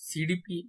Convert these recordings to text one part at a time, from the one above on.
CDP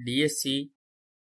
DSC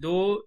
2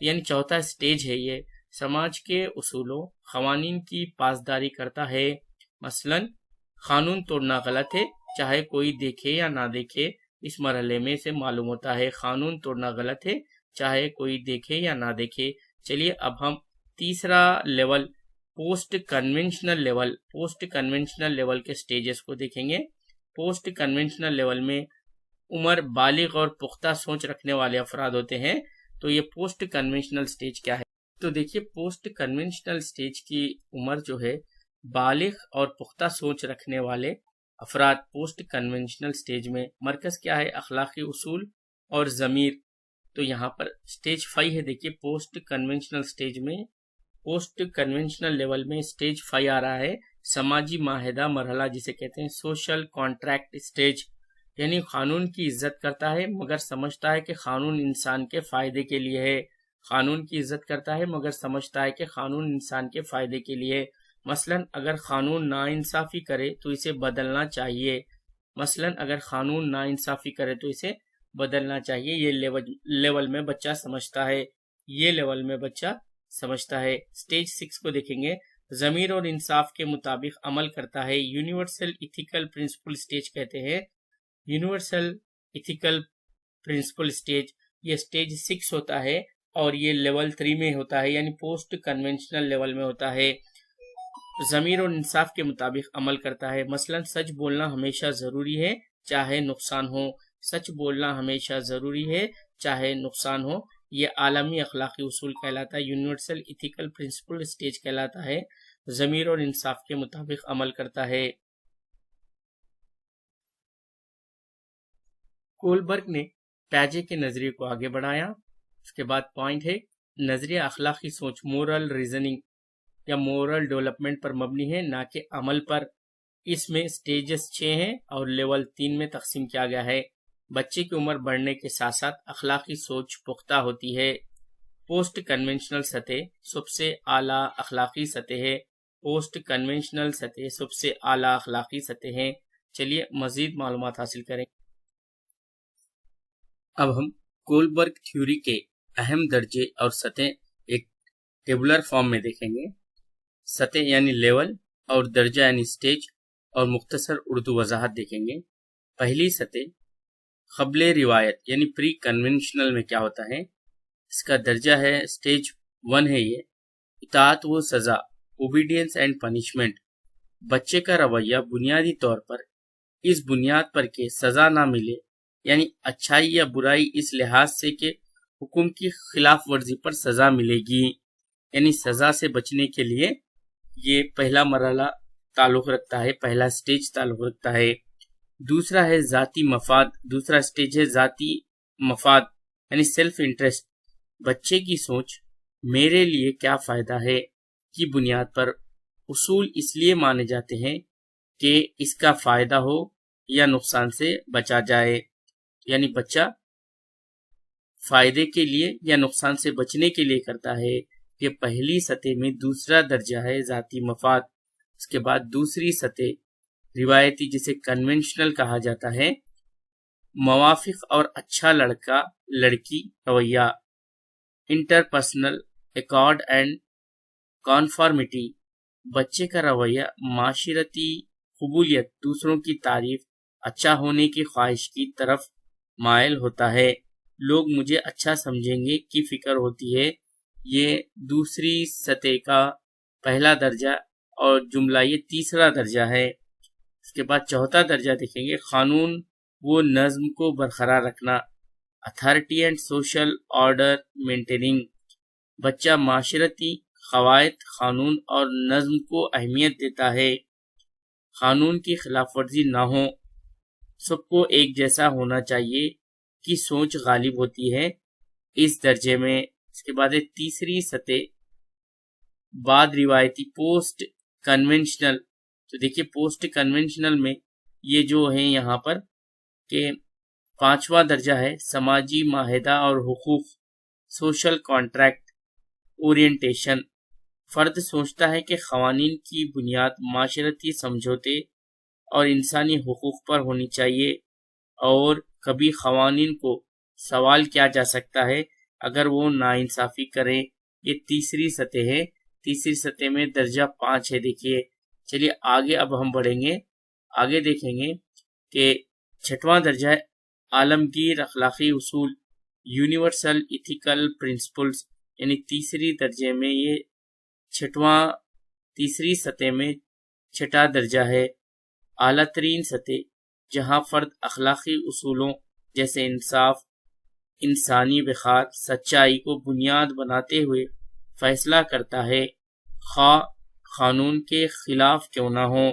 یعنی چوتھا stage ہے یہ، سماج کے اصولوں قوانین کی پاسداری کرتا ہے۔ مثلا قانون توڑنا غلط ہے، چاہے کوئی دیکھے یا نہ دیکھے، اس مرحلے میں سے معلوم ہوتا ہے قانون توڑنا غلط ہے چاہے کوئی دیکھے یا نہ دیکھے۔ چلیے اب ہم تیسرا لیول پوسٹ کنونشنل لیول کے سٹیجز کو دیکھیں گے۔ پوسٹ کنونشنل لیول میں عمر بالغ اور پختہ سوچ رکھنے والے افراد ہوتے ہیں۔ تو یہ پوسٹ کنونشنل سٹیج کیا ہے؟ تو دیکھیے پوسٹ کنونشنل سٹیج کی عمر جو ہے بالغ اور پختہ سوچ رکھنے والے افراد پوسٹ کنونشنل سٹیج میں، مرکز کیا ہے؟ اخلاقی اصول اور ضمیر۔ تو یہاں پر سٹیج 5 ہے، دیکھیے پوسٹ کنونشنل سٹیج میں، پوسٹ کنونشنل لیول میں سٹیج 5 آ رہا ہے، سماجی معاہدہ مرحلہ جسے کہتے ہیں سوشل کانٹریکٹ سٹیج، یعنی قانون کی عزت کرتا ہے مگر سمجھتا ہے کہ قانون انسان کے فائدے کے لیے ہے۔ قانون کی عزت کرتا ہے مگر سمجھتا ہے کہ قانون انسان کے فائدے کے لیے ہے۔ مثلا اگر قانون ناانصافی کرے تو اسے بدلنا چاہیے، یہ لیول میں بچہ سمجھتا ہے، سٹیج 6 کو دیکھیں گے، ضمیر اور انصاف کے مطابق عمل کرتا ہے، یونیورسل ایتھیکل پرنسپل سٹیج کہتے ہیں۔ یونیورسل ایتھیکل پرنسپل سٹیج یہ سٹیج 6 ہوتا ہے اور یہ لیول 3 میں ہوتا ہے، یعنی پوسٹ کنونشنل لیول میں ہوتا ہے۔ ضمیر اور انصاف کے مطابق عمل کرتا ہے، مثلا سچ بولنا ہمیشہ ضروری ہے چاہے نقصان ہو، سچ بولنا ہمیشہ ضروری ہے چاہے نقصان ہو، یہ عالمی اخلاقی اصول کہلاتا ہے، یونیورسل ایتھیکل پرنسپل سٹیج کہلاتا ہے، ضمیر اور انصاف کے مطابق عمل کرتا ہے۔ کولبرگ نے پیاجے کے نظریے کو آگے بڑھایا، اس کے بعد پوائنٹ ہے نظریہ اخلاقی سوچ مورل ریزننگ یا مورل ڈیولپمنٹ پر مبنی ہے نہ کہ عمل پر۔ اس میں سٹیجز 6 ہیں اور لیول 3 میں تقسیم کیا گیا ہے۔ بچے کی عمر بڑھنے کے ساتھ ساتھ اخلاقی سوچ پختہ ہوتی ہے۔ پوسٹ کنونشنل سطح سب سے اعلیٰ اخلاقی سطح ہے، پوسٹ کنونشنل سطح سب سے اعلیٰ اخلاقی سطح ہے۔ چلیے مزید معلومات حاصل کریں۔ اب ہم کولبرگ تھیوری کے اہم درجے اور سطح ایک ٹیبولر فارم میں دیکھیں گے۔ سطح یعنی لیول اور درجہ یعنی سٹیج اور مختصر اردو وضاحت دیکھیں گے۔ پہلی سطح قبل روایت یعنی پری کنونشنل میں کیا ہوتا ہے، اس کا درجہ ہے سٹیج 1 ہے، یہ اطاعت و سزا اوبیڈینس اینڈ پنشمنٹ۔ بچے کا رویہ بنیادی طور پر اس بنیاد پر کہ سزا نہ ملے، یعنی اچھائی یا برائی اس لحاظ سے کہ حکم کی خلاف ورزی پر سزا ملے گی، یعنی سزا سے بچنے کے لیے یہ پہلا مرحلہ تعلق رکھتا ہے، پہلا سٹیج تعلق رکھتا ہے۔ دوسرا ہے ذاتی مفاد، دوسرا سٹیج ہے ذاتی مفاد یعنی سیلف انٹرسٹ۔ بچے کی سوچ میرے لیے کیا فائدہ ہے کی بنیاد پر اصول اس لیے مانے جاتے ہیں کہ اس کا فائدہ ہو یا نقصان سے بچا جائے، یعنی بچہ فائدے کے لیے یا نقصان سے بچنے کے لیے کرتا ہے۔ یہ پہلی سطح میں دوسرا درجہ ہے ذاتی مفاد۔ اس کے بعد دوسری سطح روایتی جسے کنونشنل کہا جاتا ہے، موافق اور اچھا لڑکا لڑکی رویہ، انٹرپرسنل ایکارڈ اینڈ کانفارمیٹی۔ بچے کا رویہ معاشرتی قبولیت، دوسروں کی تعریف، اچھا ہونے کی خواہش کی طرف مائل ہوتا ہے، لوگ مجھے اچھا سمجھیں گے کی فکر ہوتی ہے۔ یہ دوسری سطح کا پہلا درجہ اور جملہ یہ تیسرا درجہ ہے۔ اس کے بعد چوتھا درجہ دیکھیں گے، قانون و نظم کو برقرار رکھنا، authority and social order maintaining. بچہ معاشرتی قواعد، قانون اور نظم کو اہمیت دیتا ہے، قانون کی خلاف ورزی نہ ہو، سب کو ایک جیسا ہونا چاہیے کی سوچ غالب ہوتی ہے اس درجے میں۔ اس کے بعد تیسری سطح بعد روایتی پوسٹ کنونشنل۔ تو دیکھیے پوسٹ کنونشنل میں یہ جو ہیں یہاں پر کہ پانچواں درجہ ہے سماجی معاہدہ اور حقوق، سوشل کانٹریکٹ اورینٹیشن۔ فرد سوچتا ہے کہ قوانین کی بنیاد معاشرتی سمجھوتے اور انسانی حقوق پر ہونی چاہیے، اور کبھی قوانین کو سوال کیا جا سکتا ہے اگر وہ ناانصافی کریں، یہ تیسری سطح ہے، تیسری سطح میں درجہ 5 ہے۔ دیکھیے چلیے آگے اب ہم بڑھیں گے، آگے دیکھیں گے کہ 6واں درجہ ہے عالمگیر اخلاقی اصول، یونیورسل ایتھیکل پرنسپلز، یعنی تیسری درجے میں یہ تیسری سطح میں 6واں درجہ ہے، اعلیٰ ترین سطح، جہاں فرد اخلاقی اصولوں جیسے انصاف، انسانی وقار، سچائی کو بنیاد بناتے ہوئے فیصلہ کرتا ہے، خواہ قانون کے خلاف کیوں نہ ہو۔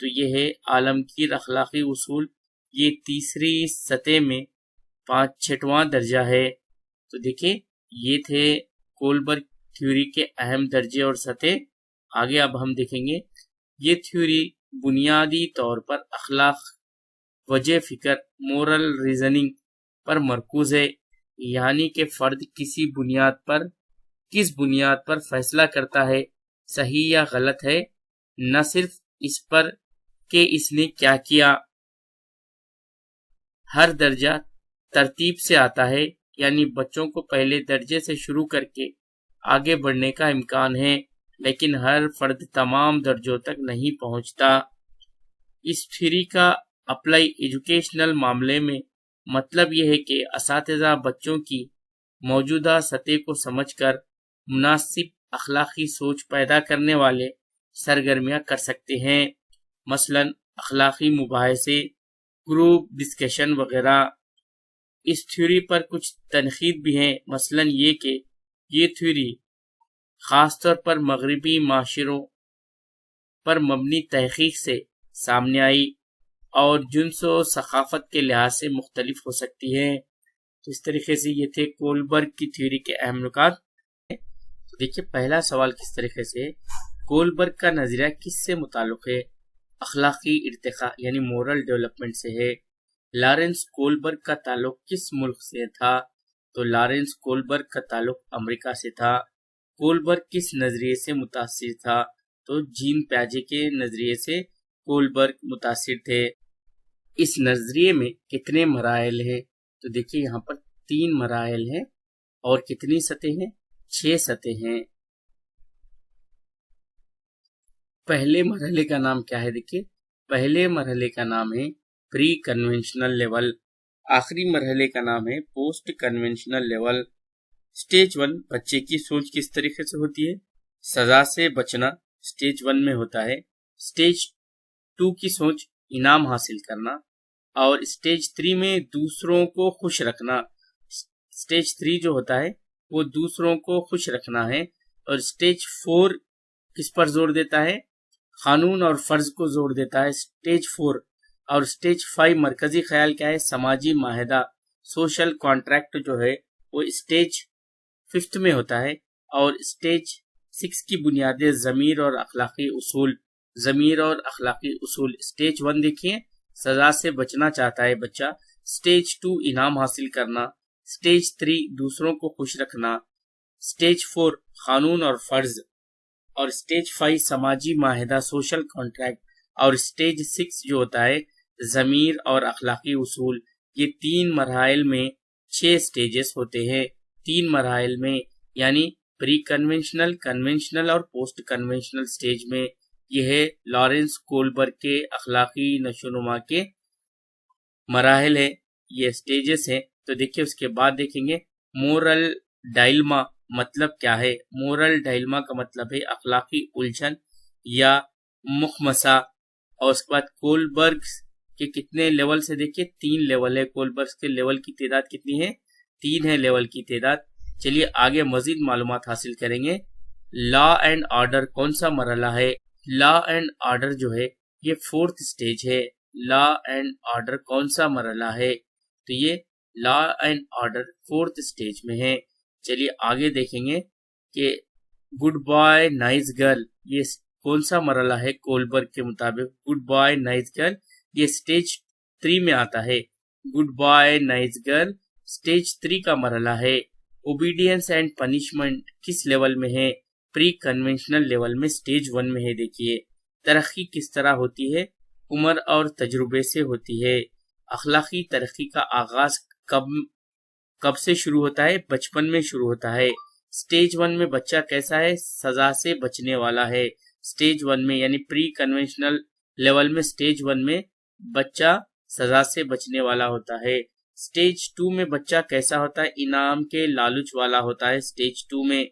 تو یہ ہے عالمگیر اخلاقی اصول، یہ تیسری سطح میں 6واں درجہ ہے۔ تو دیکھیں یہ تھے کولبرگ تھیوری کے اہم درجے اور سطح۔ آگے اب ہم دیکھیں گے یہ تھیوری بنیادی طور پر اخلاق، وجہ فکر، مورل ریزننگ پر مرکوز ہے، یعنی کہ فرد کس بنیاد پر فیصلہ کرتا ہے، صحیح یا غلط ہے، نہ صرف اس پر کہ اس نے کیا کیا۔ ہر درجہ ترتیب سے آتا ہے، یعنی بچوں کو پہلے درجے سے شروع کر کے آگے بڑھنے کا امکان ہے، لیکن ہر فرد تمام درجوں تک نہیں پہنچتا۔ اس تھیوری کا اپلائی ایجوکیشنل معاملے میں مطلب یہ ہے کہ اساتذہ بچوں کی موجودہ سطح کو سمجھ کر مناسب اخلاقی سوچ پیدا کرنے والے سرگرمیاں کر سکتے ہیں، مثلا اخلاقی مباحثے، گروپ ڈسکشن وغیرہ۔ اس تھیوری پر کچھ تنقید بھی ہیں، مثلا یہ کہ یہ تھیوری خاص طور پر مغربی معاشروں پر مبنی تحقیق سے سامنے آئی اور جنس و ثقافت کے لحاظ سے مختلف ہو سکتی ہے۔ تو اس طریقے سے یہ تھے کولبرگ کی تھیوری کے اہم نکات۔ دیکھیے پہلا سوال کس طریقے سے، کولبرگ کا نظریہ کس سے متعلق ہے؟ اخلاقی ارتقاء یعنی مورل ڈیولپمنٹ سے ہے۔ لارنس کولبرگ کا تعلق کس ملک سے تھا؟ تو لارنس کولبرگ کا تعلق امریکہ سے تھا۔ کولبرگ کس نظریے سے متاثر تھا؟ تو جین پیاجے کے نظریے سے کولبرگ متاثر تھے۔ اس نظریے میں کتنے مراحل ہیں؟ تو دیکھیے یہاں پر 3 مراحل ہیں اور کتنی سطح ہیں؟ 6 سطح ہیں۔ پہلے مرحلے کا نام کیا ہے؟ دیکھیے پہلے مرحلے کا نام ہے پری کنونشنل لیول، آخری مرحلے کا نام ہے پوسٹ کنونشنل لیول۔ سٹیج 1 بچے کی سوچ کس طریقے سے ہوتی ہے؟ سزا سے بچنا سٹیج 1 میں ہوتا ہے۔ سٹیج 2 کی سوچ انعام حاصل کرنا، اور سٹیج 3 میں دوسروں کو خوش رکھنا۔ سٹیج 3 جو ہوتا ہے وہ دوسروں کو خوش رکھنا ہے۔ اور سٹیج 4 کس پر زور دیتا ہے؟ قانون اور فرض کو زور دیتا ہے سٹیج 4۔ اور سٹیج 5 مرکزی خیال کیا ہے؟ سماجی معاہدہ، سوشل کانٹریکٹ جو ہے وہ سٹیج 5 میں ہوتا ہے۔ اور سٹیج 6 کی بنیادیں ضمیر اور اخلاقی اصول، ضمیر اور اخلاقی اصول۔ سٹیج 1 دیکھیے سزا سے بچنا چاہتا ہے بچہ، سٹیج 2 انعام حاصل کرنا، سٹیج 3 دوسروں کو خوش رکھنا، سٹیج 4 قانون اور فرض، اور سٹیج 5 سماجی معاہدہ، سوشل کانٹریکٹ، اور سٹیج 6 جو ہوتا ہے ضمیر اور اخلاقی اصول۔ یہ 3 مراحل میں 6 سٹیجز ہوتے ہیں، 3 مراحل میں، یعنی پری کنونشنل، کنونشنل اور پوسٹ کنونشنل سٹیج میں۔ یہ ہے لارنس کولبرگ کے اخلاقی نشو و نما کے مراحل ہے، یہ سٹیجز ہیں۔ تو دیکھیے اس کے بعد دیکھیں گے مورل ڈائلما مطلب کیا ہے؟ مورل ڈائلما کا مطلب ہے اخلاقی الجھن یا مخمصہ۔ اور اس کے بعد کولبرگ کے کتنے لیول سے دیکھیے 3 لیول ہے، کولبرگ کے لیول کی تعداد کتنی ہے؟ 3 ہے لیول کی تعداد۔ چلیے آگے مزید معلومات حاصل کریں گے۔ لا اینڈ آرڈر کون سا مرحلہ ہے؟ لا اینڈ آرڈر جو ہے یہ 4th سٹیج ہے۔ لا اینڈ آرڈر کون سا مرحلہ ہے؟ تو یہ law and order 4th stage میں ہے۔ چلیے آگے دیکھیں گے کہ گڈ بائے نائس گرل یہ کون سا مرحلہ ہے؟ کولبرگ کے مطابق گڈ بائے نائس گرل یہ سٹیج 3 میں آتا ہے۔ Good boy nice girl stage 3 کا مرحلہ ہے۔ اوبیڈینس اینڈ پنشمنٹ کس لیول میں ہے؟ پری کنونشنل لیول میں سٹیج 1 میں ہے۔ دیکھیے ترقی کس طرح ہوتی ہے؟ عمر اور تجربے سے ہوتی ہے۔ اخلاقی ترقی کا آغاز کب سے شروع ہوتا ہے؟ بچپن میں شروع ہوتا ہے۔ سٹیج 1 میں بچہ کیسا ہے؟ سزا سے بچنے والا ہے۔ سٹیج 1 میں یعنی پری کنونشنل لیول میں سٹیج 1 میں بچہ سزا سے بچنے والا ہوتا ہے۔ سٹیج 2 میں بچہ کیسا ہوتا ہے؟ انعام کے لالچ والا ہوتا ہے سٹیج 2 میں۔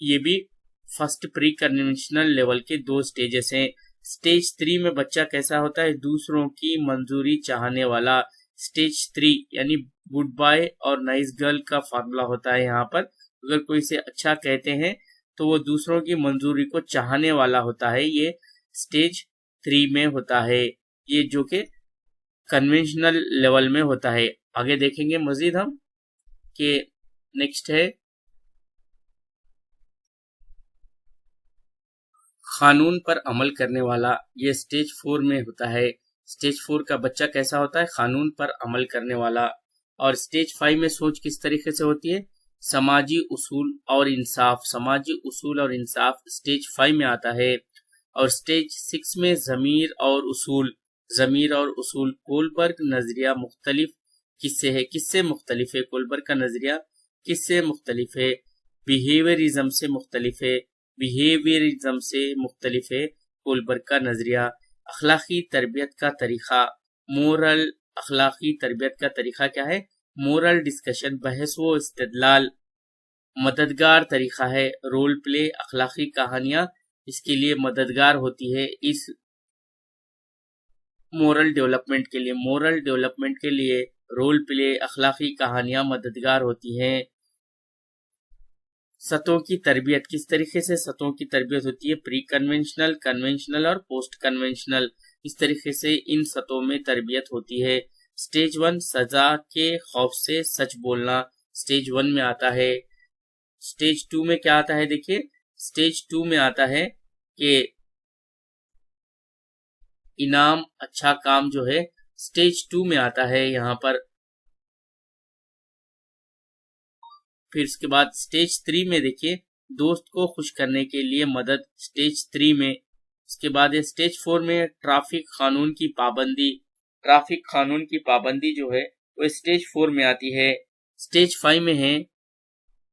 یہ بھی فرسٹ پری کنونشنل لیول کے 2 سٹیجز ہیں۔ سٹیج 3 میں بچہ کیسا ہوتا ہے؟ دوسروں کی منظوری چاہنے والا۔ سٹیج 3 یعنی گڈ بائے اور نائس گرل کا فارمولا ہوتا ہے یہاں پر۔ اگر کوئی سے اچھا کہتے ہیں تو وہ دوسروں کی منظوری کو چاہنے والا ہوتا ہے، یہ سٹیج 3 میں ہوتا ہے، یہ جو کہ کنونشنل لیول میں ہوتا ہے۔ آگے دیکھیں گے مزید ہم کہ نیکسٹ ہے قانون پر عمل کرنے والا، یہ سٹیج 4 میں ہوتا ہے۔ سٹیج 4 کا بچہ کیسا ہوتا ہے؟ قانون پر عمل کرنے والا۔ اور سٹیج 5 میں سوچ کس طریقے سے ہوتی ہے؟ سماجی اصول اور انصاف۔ سماجی اصول اور انصاف سٹیج 5 میں آتا ہے۔ اور سٹیج 6 میں ضمیر اور اصول۔ ضمیر اور اصول کولبرگ نظریہ مختلف کس سے ہے؟ کس سے مختلف ہے؟ کولبرگ کا نظریہ کس سے مختلف ہے؟ بیہیویئرزم سے مختلف ہے۔ بیہیویئرزم سے مختلف ہے کولبرگ کا نظریہ۔ اخلاقی تربیت کا طریقہ، مورل، اخلاقی تربیت کا طریقہ کیا ہے؟ مورل ڈسکشن، بحث و استدلال۔ مددگار طریقہ ہے رول پلے، اخلاقی کہانیاں اس کے لیے مددگار ہوتی ہے اس مورل ڈیولپمنٹ کے لیے۔ مورل ڈیولپمنٹ کے لیے رول پلے، اخلاقی کہانیاں مددگار ہوتی ہیں۔ سطحوں کی تربیت، کس طریقے سے سطحوں کی تربیت ہوتی ہے؟ پری کنونشنل، کنونشنل اور پوسٹ کنونشنل، اس طریقے سے ان سطحوں میں تربیت ہوتی ہے۔ سٹیج 1 سزا کے خوف سے سچ بولنا سٹیج 1 میں آتا ہے۔ سٹیج 2 میں کیا آتا ہے؟ دیکھیے سٹیج 2 میں آتا ہے کہ انعام، اچھا کام جو ہے سٹیج 2 میں آتا ہے یہاں پر۔ پھر اس کے بعد سٹیج 3 میں دیکھیے دوست کو خوش کرنے کے لیے مدد سٹیج 3 میں۔ اس کے بعد سٹیج 4 میں ٹریفک قانون کی پابندی۔ ٹریفک قانون کی پابندی جو ہے وہ سٹیج 4 میں آتی ہے۔ سٹیج 5 میں ہے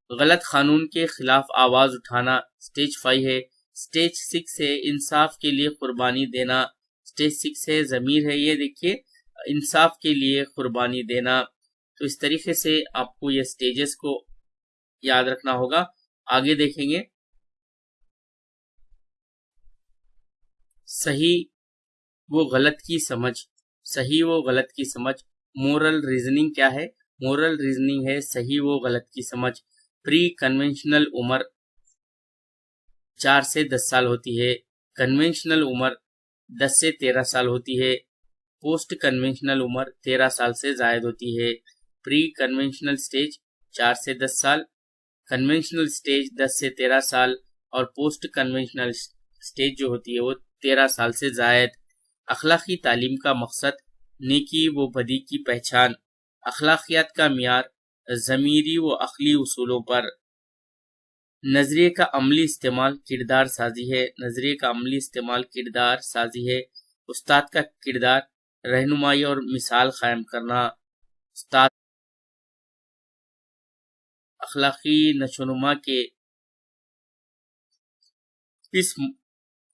غلط قانون کے خلاف آواز اٹھانا، سٹیج 5 ہے۔ سٹیج 6 ہے انصاف کے لیے قربانی دینا، سٹیج 6 ہے ضمیر ہے، یہ دیکھیے انصاف کے لیے قربانی دینا۔ تو اس طریقے سے آپ کو یہ سٹیجز کو یاد رکھنا ہوگا۔ آگے دیکھیں گے صحیح و غلط کی سمجھ۔ صحیح و غلط کی سمجھ، مورل ریزننگ کیا ہے؟ مورل ریزننگ ہے صحیح و غلط کی سمجھ۔ پری کنونشنل عمر 4 سے 10 سال ہوتی ہے۔ کنونشنل عمر 10 سے 13 سال ہوتی ہے۔ پوسٹ کنونشنل عمر 13 سال سے زائد ہوتی ہے۔ پری کنونشنل سٹیج 4 سے 10 سال، کنونشنل سٹیج 10 سے 13 سال، اور پوسٹ کنونشنل سٹیج جو ہوتی ہے وہ 13 سال سے زائد۔ اخلاقی تعلیم کا مقصد نیکی و بدی کی پہچان، اخلاقیات کا معیار ضمیری و عقلی اصولوں پر۔ نظریے کا عملی استعمال کردار سازی ہے۔ نظریے کا عملی استعمال کردار سازی ہے۔ استاد کا کردار رہنمائی اور مثال قائم کرنا۔ استاد اخلاقی نشوونما کے اس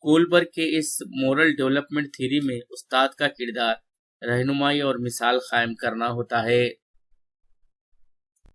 کولبرگ کے اس مورل ڈیولپمنٹ تھیوری میں استاد کا کردار رہنمائی اور مثال قائم کرنا ہوتا ہے۔